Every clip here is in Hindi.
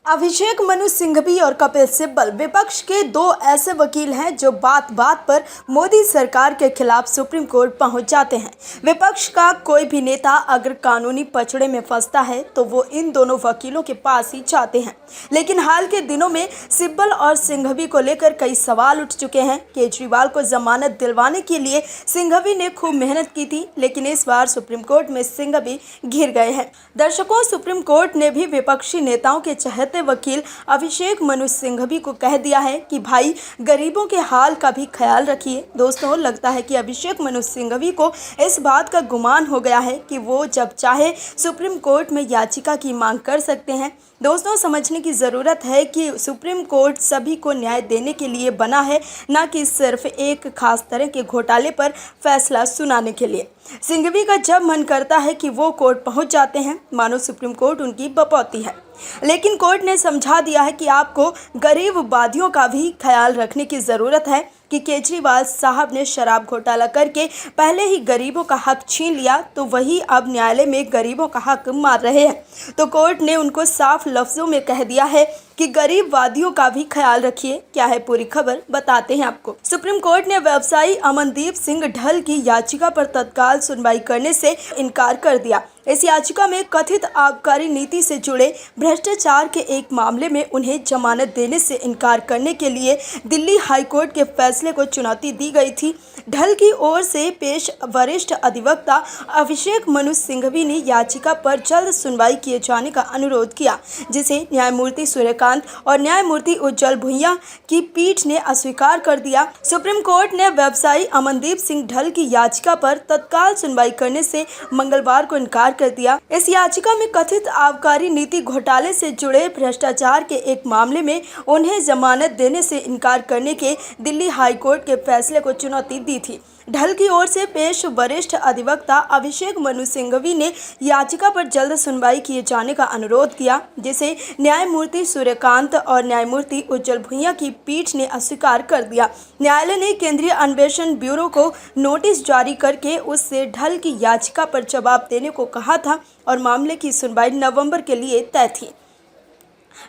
अभिषेक मनु सिंघवी और कपिल सिब्बल विपक्ष के दो ऐसे वकील हैं जो बात बात पर मोदी सरकार के खिलाफ सुप्रीम कोर्ट पहुंच जाते हैं। विपक्ष का कोई भी नेता अगर कानूनी पचड़े में फंसता है तो वो इन दोनों वकीलों के पास ही जाते हैं। लेकिन हाल के दिनों में सिब्बल और सिंघवी को लेकर कई सवाल उठ चुके हैं। केजरीवाल को जमानत दिलवाने के लिए सिंघवी ने खूब मेहनत की थी, लेकिन इस बार सुप्रीम कोर्ट में सिंघवी घिर गए हैं। दर्शकों, सुप्रीम कोर्ट ने भी विपक्षी नेताओं के चहेते वकील अभिषेक मनु सिंघवी को कह दिया है कि भाई गरीबों के हाल का भी ख्याल रखिए। दोस्तों, लगता है कि अभिषेक मनु सिंघवी को इस बात का गुमान हो गया है कि वो जब चाहे सुप्रीम कोर्ट में याचिका की मांग कर सकते हैं। दोस्तों, समझने की ज़रूरत है कि सुप्रीम कोर्ट सभी को न्याय देने के लिए बना है, न कि सिर्फ एक खास तरह के घोटाले पर फैसला सुनाने के लिए। सिंघवी का जब मन करता है कि वो कोर्ट पहुंच जाते हैं, मानो सुप्रीम कोर्ट उनकी बपौती है। लेकिन कोर्ट ने समझा दिया है कि आपको गरीब वादियों का भी ख्याल रखने की ज़रूरत है कि केजरीवाल साहब ने शराब घोटाला करके पहले ही गरीबों का हक छीन लिया, तो वही अब न्यायालय में गरीबों का हक मार रहे हैं। तो कोर्ट ने उनको साफ लफ्ज़ों में कह दिया है कि गरीब वादियों का भी ख्याल रखिए। क्या है पूरी खबर, बताते हैं आपको। सुप्रीम कोर्ट ने व्यवसायी अमनदीप सिंह ढल की याचिका पर तत्काल सुनवाई करने से इनकार कर दिया। इस याचिका में कथित आबकारी नीति से जुड़े भ्रष्टाचार के एक मामले में उन्हें जमानत देने से इनकार करने के लिए दिल्ली हाईकोर्ट के फैसले को चुनौती दी गई थी। ढल की ओर से पेश वरिष्ठ अधिवक्ता अभिषेक मनु सिंघवी ने याचिका पर जल्द सुनवाई किए जाने का अनुरोध किया, जिसे न्यायमूर्ति सूर्यकांत और न्यायमूर्ति उज्जवल भुइयां की पीठ ने अस्वीकार कर दिया। सुप्रीम कोर्ट ने व्यवसायी अमनदीप सिंह ढल की याचिका पर तत्काल सुनवाई करने से मंगलवार को इनकार कर दिया। इस याचिका में कथित आबकारी नीति घोटाले से जुड़े भ्रष्टाचार के एक मामले में उन्हें जमानत देने से इनकार करने के दिल्ली हाईकोर्ट के फैसले को चुनौती दी थी। ढल की ओर से पेश वरिष्ठ अधिवक्ता अभिषेक मनु सिंघवी ने याचिका पर जल्द सुनवाई किए जाने का अनुरोध किया, जिसे न्यायमूर्ति सूर्यकांत और न्यायमूर्ति उज्जवल भुइयां की पीठ ने अस्वीकार कर दिया। न्यायालय ने केंद्रीय अन्वेषण ब्यूरो को नोटिस जारी करके उससे ढल की याचिका पर जवाब देने को कहा था और मामले की सुनवाई नवंबर के लिए तय थी।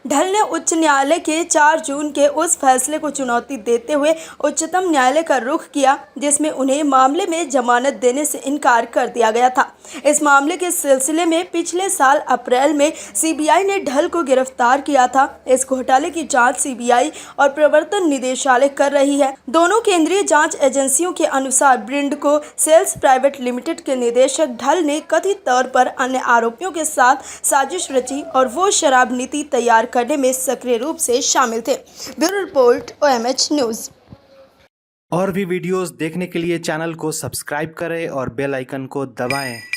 ढल ने उच्च न्यायालय के 4 जून के उस फैसले को चुनौती देते हुए उच्चतम न्यायालय का रुख किया, जिसमें उन्हें मामले में जमानत देने से इनकार कर दिया गया था। इस मामले के सिलसिले में पिछले साल अप्रैल में सीबीआई ने ढल को गिरफ्तार किया था। इस घोटाले की जांच सीबीआई और प्रवर्तन निदेशालय कर रही है। दोनों केंद्रीय जांच एजेंसियों के अनुसार ब्रिंडको सेल्स प्राइवेट लिमिटेड के निदेशक ढल ने कथित तौर पर अन्य आरोपियों के साथ साजिश रची और वो शराब नीति तैयार करने में सक्रिय रूप से शामिल थे। Bureau report, OMH news. और भी वीडियोस देखने के लिए चैनल को सब्सक्राइब करें और बेल आइकन को दबाएं।